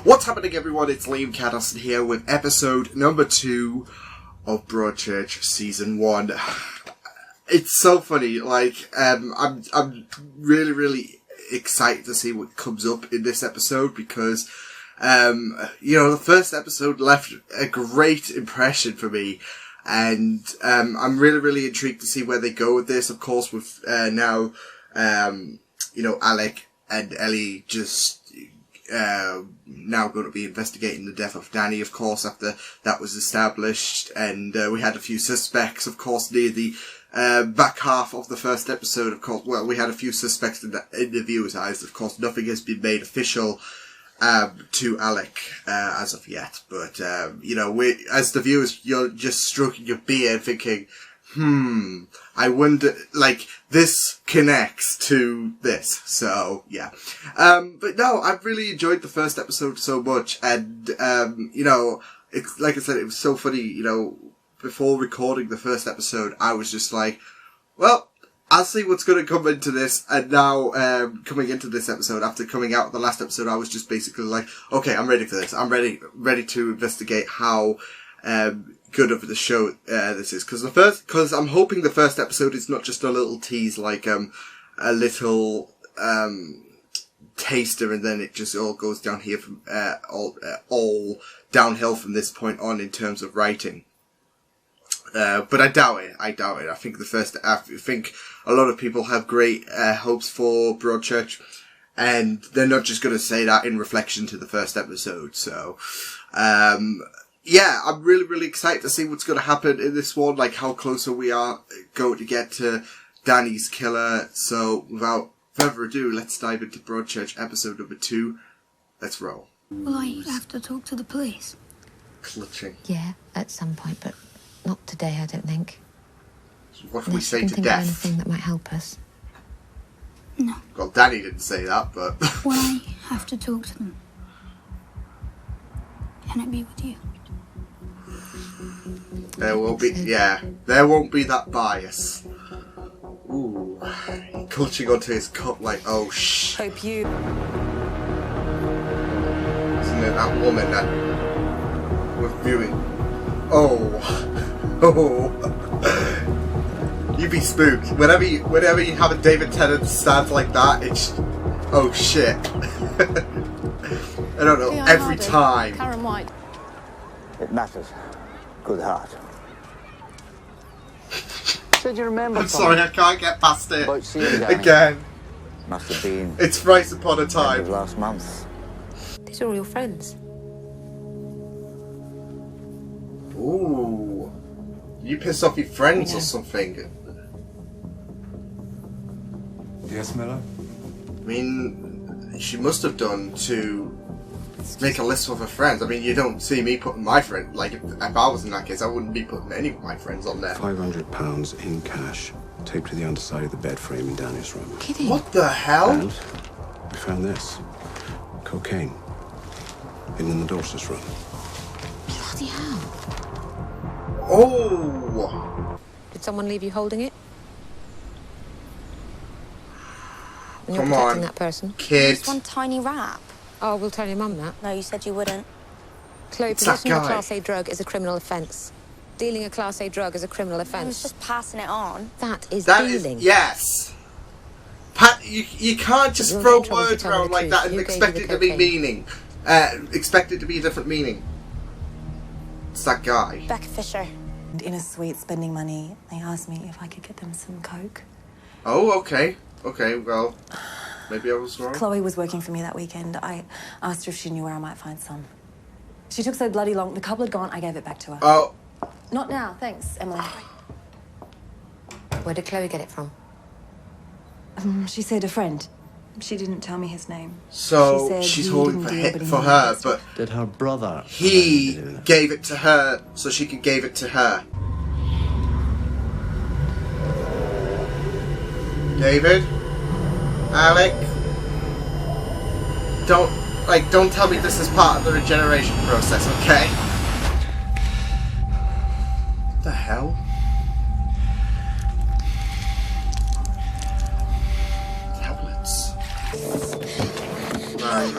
What's happening, everyone? It's Liam Catterson here with episode number 2 of Broadchurch Season 1. It's so funny, like, I'm really excited to see what comes up in this episode because, the first episode left a great impression for me. And I'm really intrigued to see where they go with this. Of course, with now, Alec and Ellie just now going to be investigating the death of Danny, of course, after that was established. And we had a few suspects, of course, near the back half of the first episode. Of course, well, we had a few suspects in the viewer's eyes. Of course, nothing has been made official to Alec as of yet, but we, as the viewers, you're just stroking your beard thinking, I wonder, like, this connects to this, so yeah. But no, I've really enjoyed the first episode so much, and it's like I said, it was so funny. Before recording the first episode, I was just like, well, I'll see what's going to come into this, and now, coming into this episode, after coming out of the last episode, I was just basically like, okay, I'm ready for this. I'm ready to investigate how, good of the show, this is. Cause I'm hoping the first episode is not just a little tease, like, a little, taster, and then it just all goes down here from, all downhill from this point on in terms of writing. But I doubt it. I think I think a lot of people have great hopes for Broadchurch, and they're not just going to say that in reflection to the first episode. So, I'm really excited to see what's going to happen in this one. Like, how closer we are going to get to Danny's killer. So, without further ado, let's dive into Broadchurch episode number 2. Let's roll. Will I have to talk to the police? Clutching. Yeah, at some point, but not today, I don't think. What can we say to think death? Of anything that might help us. No. Well, Danny didn't say that, but... Will I have to talk to them? Can it be with you? There won't be that bias. Ooh, clutching onto his cup like, oh shh. Hope you. Isn't it that woman that we're viewing? Oh. You be spooked. Whenever you have a David Tennant stand like that, it's... Oh shit. I don't know, every time. Karen White. It matters. Good heart. Said you remember. I'm sorry, I can't get past it. About seeing Danny. Again. Must have been. It's thrice upon a End time. of last month. These are all your friends. Ooh. You pissed off your friends or something. Yes, Miller? I mean, she must have done to make a list of her friends. I mean, you don't see me putting my friend, like, if I was in that case, I wouldn't be putting any of my friends on there. £500 in cash, taped to the underside of the bed frame in Danny's room. Kidding. What the hell? And we found this. Cocaine. Hidden in the Dorset's room. Bloody hell. Oh! Did someone leave you holding it? And you're Come protecting on, that person? kid. Just one tiny wrap. Oh, we'll tell your mum that. No, you said you wouldn't. Chloe, It's that possession of a guy. Class A drug is a criminal offence. Dealing a Class A drug is a criminal I was offence. just passing it on. That is That is, dealing. yes. Pat, you can't just You'll throw get in trouble if you words tell me around the like truth. that and Who expect gave it you to be the meaning. Expect it to be a different meaning. It's that guy. Becca Fisher. In a suite spending money, they asked me if I could get them some coke. Oh, okay. Okay, well, maybe I was wrong. Chloe was working for me that weekend. I asked her if she knew where I might find some. She took so bloody long. The couple had gone, I gave it back to her. Oh, Not now, thanks, Emily. Where did Chloe get it from? She said a friend. She didn't tell me his name. so She said she's he holding didn't for, do it, but he for knew her, the but Did her brother he do that? gave it to her so she could give it to her. David? Alec? Don't tell me this is part of the regeneration process, okay? What the hell? Tablets. Man,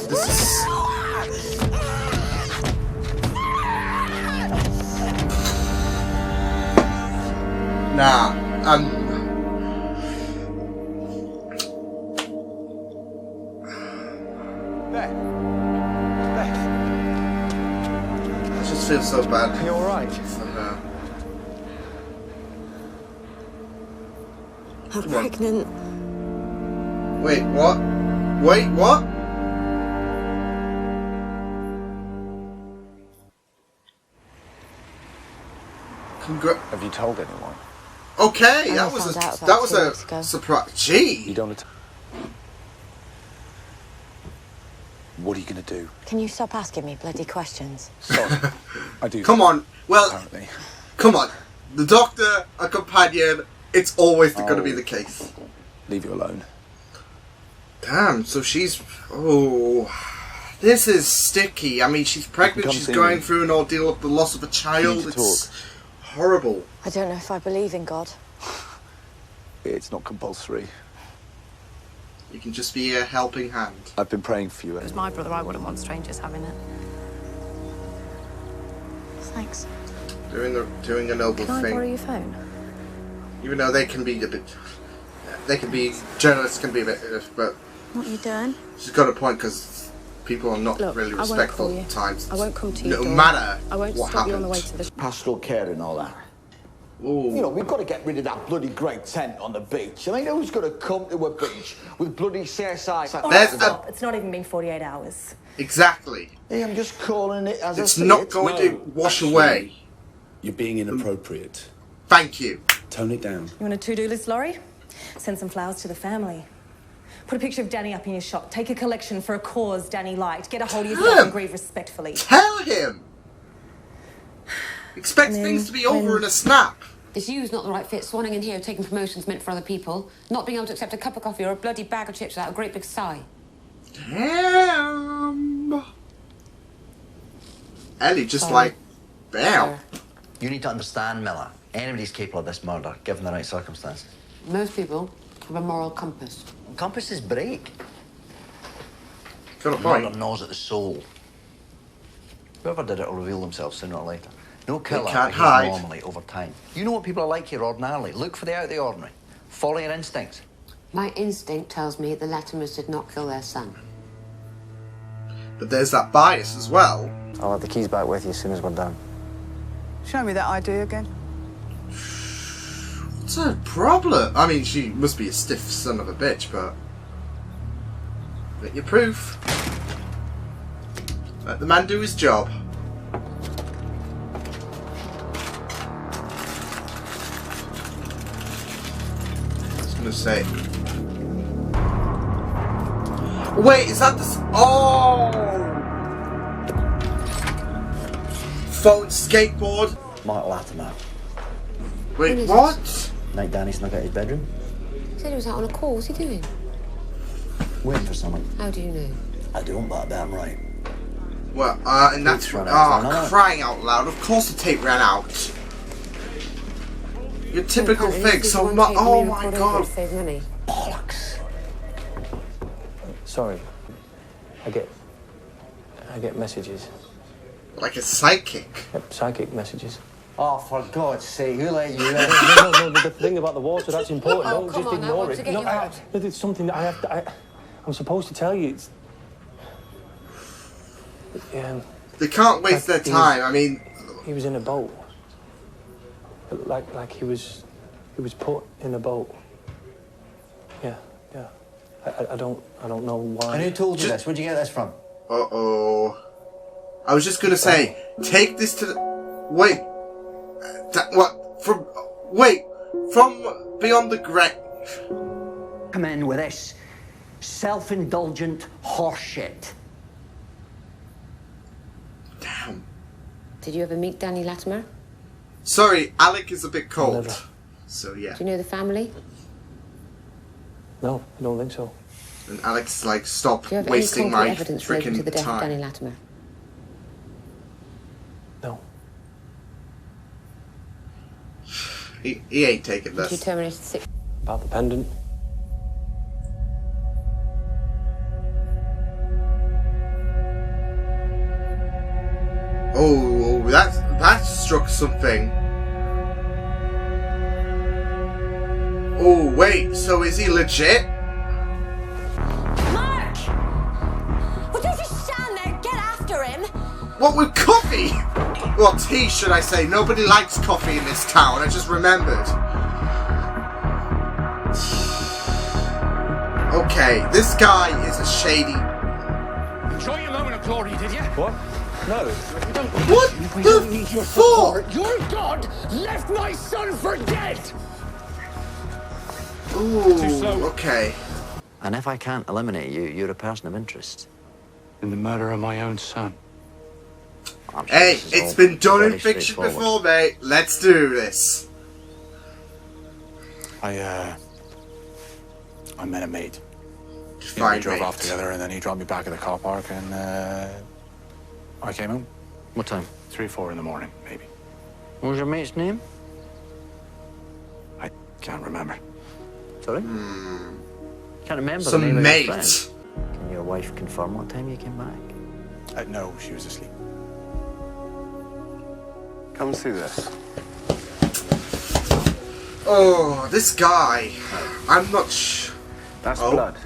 this is... Nah, I just feel so bad. You all right? Somehow. I'm Come on. pregnant. Wait, what? Wait, what? Have you told anyone? Okay, I that found was out about that was 2 a weeks ago. surprise. Gee. You don't want to... What are you going to do? Can you stop asking me bloody questions? Sorry. I do. Come on. Well, Apparently. come on. The Doctor, a companion. It's always going to be the case. Leave you alone. Damn. So she's. Oh, this is sticky. I mean, she's pregnant. come She's see going me. through an ordeal of the loss of a child. need to It's horrible. I don't know if I believe in God. It's not compulsory. You can just be a helping hand. I've been praying for you. It was my brother. I wouldn't want strangers having it. Thanks. Doing a noble Can I thing. borrow your phone? Even though they can be a bit. They can be. Journalists can be a bit. But What are you doing? she's got a point because people are not Look, really I won't respectful call you. at times. I won't come to No your door. matter I won't what stop you on the way happened. to the... Pastoral care and all that. Ooh. You know, we've got to get rid of that bloody great tent on the beach. I mean, who's going to come to a beach with bloody CSI? All There's right, a- stop. It's not even been 48 hours. Exactly. Hey, I'm just calling it as It's I see not it. going to wash away. You're being inappropriate. Thank you. Tone it down. You want a to-do list, Laurie? Send some flowers to the family. Put a picture of Danny up in your shop. Take a collection for a cause Danny liked. Get a hold of yourself and grieve respectfully. Tell him. Expect And then things to be over when- in a snap. It's you's not the right fit, swanning in here, taking promotions meant for other people, not being able to accept a cup of coffee or a bloody bag of chips without a great big sigh. Damn. Ellie just Sorry. like, bam. You need to understand, Miller. Anybody's capable of this murder, given the right circumstances. Most people have a moral compass. Compasses break. Got a Murder point. gnaws at the soul. Whoever did it will reveal themselves sooner or later. No killer can't behaves hide. normally over time. You know what people are like here ordinarily. Look for the out of the ordinary. Follow your instincts. My instinct tells me the Latimers did not kill their son. But there's that bias as well. I'll have the keys back with you as soon as we're done. Show me that ID again. What's her problem? I mean, she must be a stiff son of a bitch, but... Get your proof. Let the man do his job. I was gonna say... Wait, is that the... Oh! Phone skateboard? Mark Latimer. Wait, what? Night Danny snuck out his bedroom. He said he was out on a call. What's he doing? Waiting for someone. How do you know? I don't, but damn right. Well, and that's... Tape's run out, Oh, crying out loud. Of course the tape ran out. Your typical thing, so much... Oh my god. Save money. Bollocks. Sorry. I get messages. Like a psychic. Yep, psychic messages. Oh, for God's sake, who let you in? No, the thing about the water, that's important. Oh, Don't come just on, I ignore want it. to get No, you out. it's something that I have to... I'm supposed to tell you. It's... They can't waste their time, I mean... He was in a boat. Like he was put in a boat. Yeah. I don't know why. And who told you this? Where'd you get this from? Uh-oh. I was just gonna say, take this to the... Wait. What? From... Wait. From beyond the grave. Come in with this self-indulgent horseshit. Damn. Did you ever meet Danny Latimer? Sorry, Alec is a bit cold. Never. So, yeah. Do you know the family? No, I don't think so. And Alex is like, stop Do you have wasting any my concrete evidence related to the freaking death of Danny time. Latimer? No. He ain't taking You this. terminated 6... About the pendant. Oh, that struck something. Oh, wait, so is he legit? Mark! Would you just stand there? Get after him! What, with coffee? Well, tea, should I say. Nobody likes coffee in this town, I just remembered. Okay, this guy is a shady... Enjoy your moment of glory, did you? What? No. What the fuck? Your God left my son for dead! Ooh, okay. And if I can't eliminate you, you're a person of interest. In the murder of my own son. I'm sure Hey, this is it's all been done in very fiction straightforward. before, mate. Let's do this. I met a mate. Fine, we drove mate. off together, and then he dropped me back at the car park, and I came home. What time? 3 or 4 in the morning, maybe. What was your mate's name? I can't remember. Sorry? Can't remember the Some name mate. of your friend. Can your wife confirm what time you came back? No, she was asleep. Come and see this. Oh, this guy. I'm not That's blood,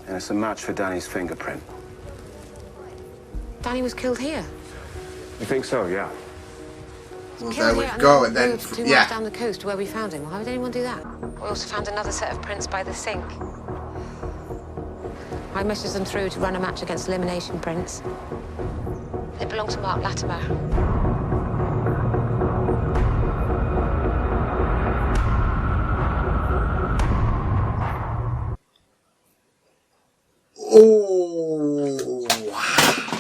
and it's a match for Danny's fingerprint. Danny was killed here. You think so? Yeah. Well, Killed there we here go, then and then, moved 2 miles yeah. down the coast to where we found him. Why would anyone do that? We also found another set of prints by the sink. I messaged them through to run a match against elimination prints. They belong to Mark Latimer. Oh,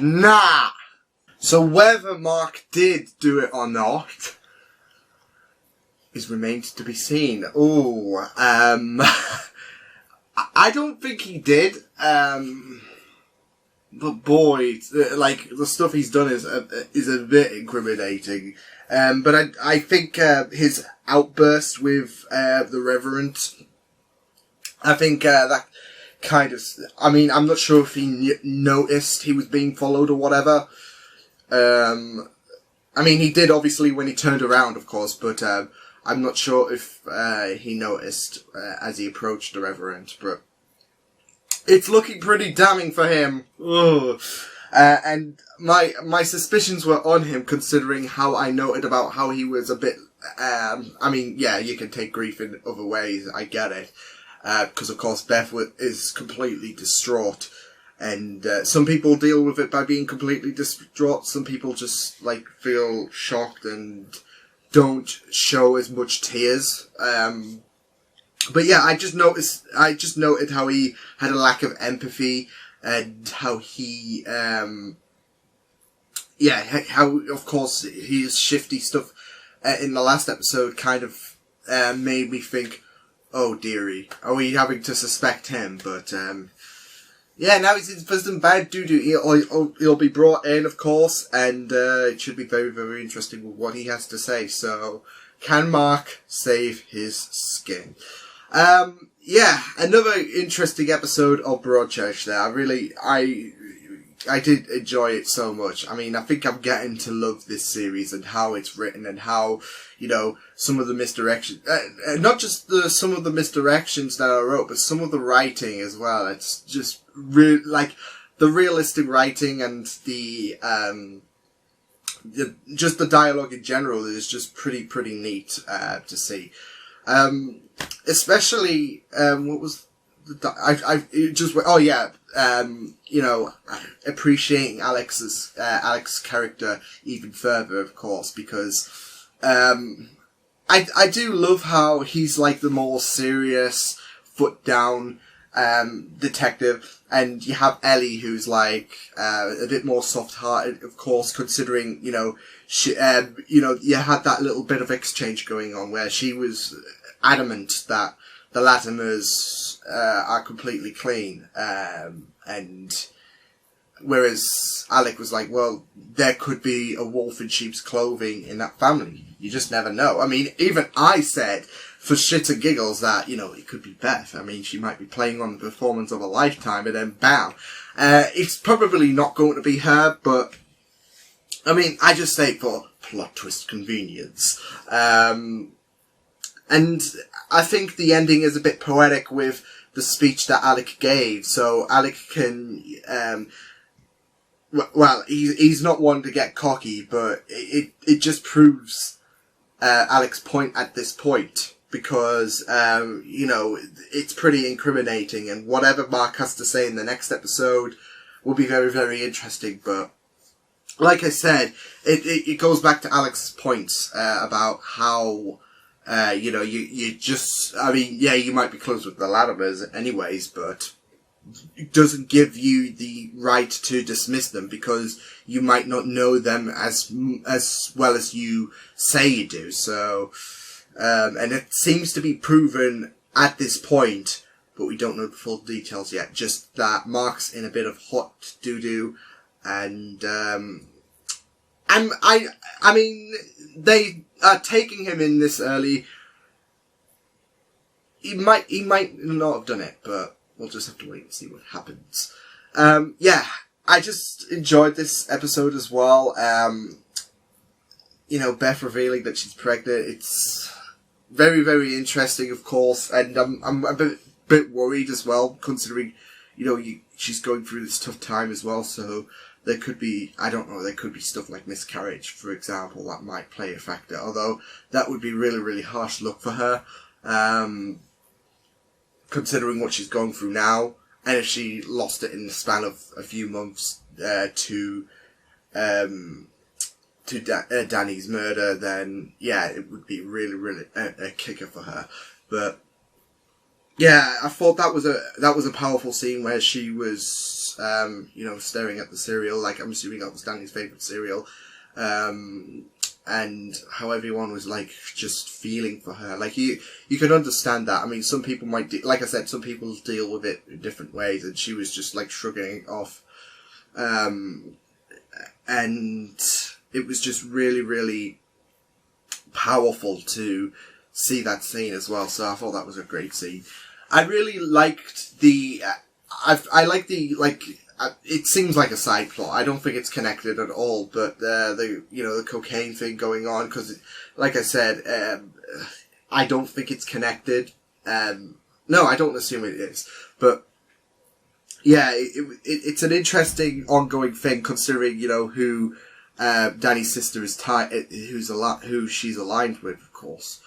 nah. So whether Mark did do it or not is remains to be seen. Oh, I don't think he did. But boy, like the stuff he's done is a bit incriminating. But I think his outburst with the Reverend, I think that kind of. I mean, I'm not sure if he noticed he was being followed or whatever. I mean, he did obviously when he turned around, of course, but I'm not sure if he noticed as he approached the Reverend. But it's looking pretty damning for him. Ugh. And my suspicions were on him, considering how I noted about how he was a bit. I mean, yeah, you can take grief in other ways. I get it, because of course Beth is completely distraught, and some people deal with it by being completely distraught. Some people just like feel shocked and don't show as much tears. But yeah, I just noted how he had a lack of empathy, and how he, how of course his shifty stuff in the last episode kind of made me think, oh dearie, are we having to suspect him? But yeah, now he's in for some bad doo-doo. He'll be brought in, of course, and it should be very, very interesting with what he has to say. So, can Mark save his skin? Yeah, another interesting episode of Broadchurch there. I did enjoy it so much. I mean, I think I'm getting to love this series and how it's written and how, you know, some of the misdirection, not just some of the misdirections that I wrote, but some of the writing as well. It's just like the realistic writing and just the dialogue in general is just pretty neat to see. Especially what was you know, appreciating Alex's character even further, of course, because I do love how he's like the more serious, foot down detective, and you have Ellie who's like a bit more soft-hearted, of course, considering, you know, she you had that little bit of exchange going on where she was adamant that the Latimers are completely clean, and whereas Alec was like, well, there could be a wolf in sheep's clothing in that family. You just never know. I mean, even I said, for shits and giggles, that, you know, it could be Beth. I mean, she might be playing on the performance of a lifetime, and then bam. It's probably not going to be her, but I mean, I just say for plot twist convenience. And I think the ending is a bit poetic with the speech that Alec gave. So Alec can, well, he's not one to get cocky, but it just proves Alec's point at this point. Because, you know, it's pretty incriminating, and whatever Mark has to say in the next episode will be very, very interesting. But, like I said, it goes back to Alex's points about how, you know, you just, I mean, yeah, you might be close with the Latimers anyways, but it doesn't give you the right to dismiss them because you might not know them as well as you say you do. So, and it seems to be proven at this point, but we don't know the full details yet. Just that Mark's in a bit of hot doo-doo, and I mean, they are taking him in this early. He might not have done it, but we'll just have to wait and see what happens. Yeah, I just enjoyed this episode as well. You know, Beth revealing that she's pregnant. It's very, very interesting, of course, and I'm a bit worried as well, considering, you know, she's going through this tough time as well, so there could be, I don't know, there could be stuff like miscarriage, for example, that might play a factor, although that would be really, really harsh luck for her, considering what she's going through now, and if she lost it in the span of a few months to Danny's murder, then yeah, it would be really, really a kicker for her. But yeah, I thought that was a powerful scene where she was, you know, staring at the cereal. Like, I'm assuming that was Danny's favourite cereal, and how everyone was like just feeling for her. Like you can understand that. I mean, some people might, like I said, some people deal with it in different ways, and she was just like shrugging it off, and it was just really, really powerful to see that scene as well. So I thought that was a great scene. I really liked the, I like the, like, it seems like a side plot. I don't think it's connected at all, but the you know, the cocaine thing going on, because, like I said, I don't think it's connected. No, I don't assume it is, but yeah, it's an interesting ongoing thing, considering, you know, who Danny's sister is who she's aligned with, of course.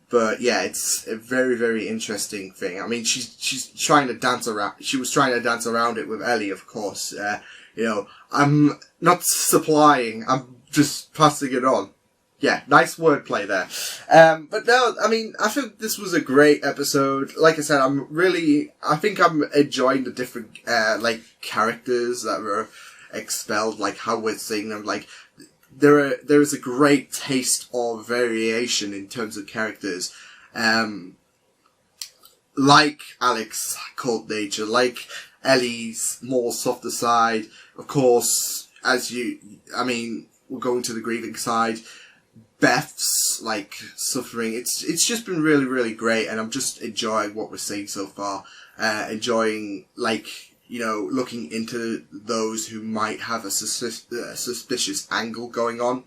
But yeah, it's a very, very interesting thing. I mean, she's trying to dance around. She was trying to dance around it with Ellie, of course. You know, I'm not supplying. I'm just passing it on. Yeah, nice wordplay there. But no, I mean, I think this was a great episode. Like I said, I think I'm enjoying the different, like, characters that were expelled, like how we're seeing them. Like, there is a great taste of variation in terms of characters. Like Alec's cult nature, like Ellie's more softer side. Of course, I mean, we're going to the grieving side. Beth's, like, suffering. It's just been really, really great, and I'm just enjoying what we're seeing so far. Enjoying, like, you know, looking into those who might have a suspicious angle going on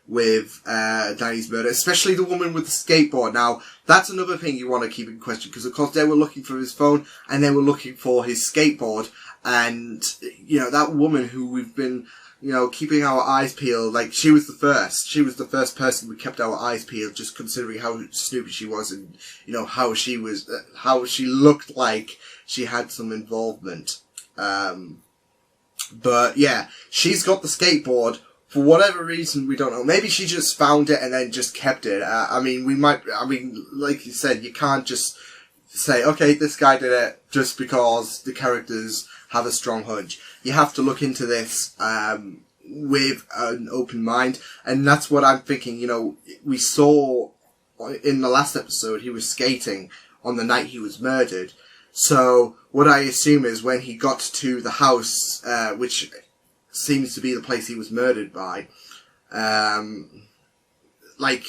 with Danny's murder, especially the woman with the skateboard. Now, that's another thing you want to keep in question, because of course they were looking for his phone and they were looking for his skateboard, and, you know, that woman who we've been, you know, keeping our eyes peeled, like, she was the first person we kept our eyes peeled, just considering how stupid she was, and, you know, how she looked like she had some involvement. But yeah, she's got the skateboard. For whatever reason, we don't know. Maybe she just found it and then just kept it. I mean, like you said, you can't just say, okay, this guy did it just because the characters have a strong hunch. You have to look into this, with an open mind. And that's what I'm thinking. You know, we saw in the last episode, he was skating on the night he was murdered. So what I assume is when he got to the house, which seems to be the place he was murdered by, like,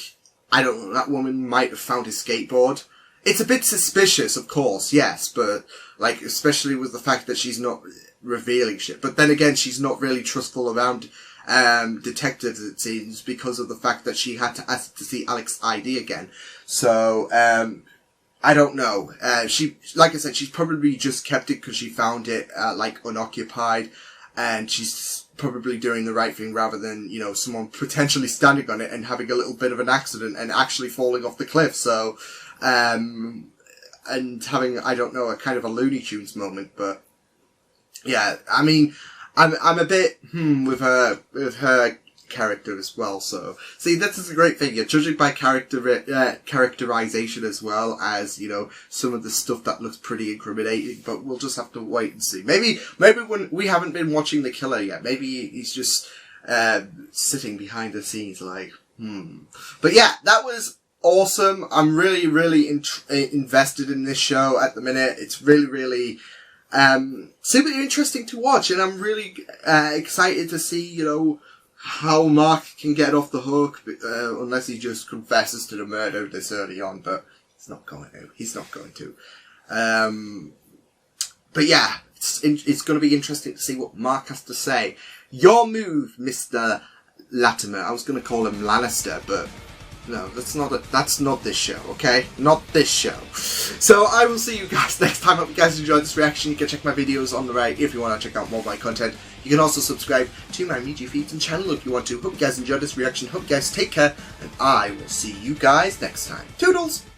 I don't know, that woman might have found his skateboard. It's a bit suspicious, of course, yes, but, like, especially with the fact that she's not revealing shit. But then again, she's not really trustful around detectives, it seems, because of the fact that she had to ask to see Alex's ID again. So, I don't know. Like I said, she's probably just kept it because she found it, like, unoccupied, and she's probably doing the right thing rather than, you know, someone potentially standing on it and having a little bit of an accident and actually falling off the cliff. So, and having, I don't know, a kind of a Looney Tunes moment, but yeah, I mean, I'm a bit, with her character as well, so, see, this is a great thing, you're judging by characterization as well as, you know, some of the stuff that looks pretty incriminating, but we'll just have to wait and see. Maybe when we haven't been watching the killer yet, maybe he's just, sitting behind the scenes like, But yeah, that was awesome. I'm really, really invested in this show at the minute. It's really, really, super interesting to watch, and I'm really, excited to see, you know, how Mark can get off the hook, unless he just confesses to the murder this early on, but he's not going to. He's not going to. But yeah, it's going to be interesting to see what Mark has to say. Your move, Mr. Latimer. I was going to call him Lannister, but no, that's not this show, okay? Not this show. So I will see you guys next time. Hope you guys enjoyed this reaction. You can check my videos on the right if you want to check out more of my content. You can also subscribe to my media feeds and channel if you want to. Hope you guys enjoyed this reaction. Hope you guys take care, and I will see you guys next time. Toodles!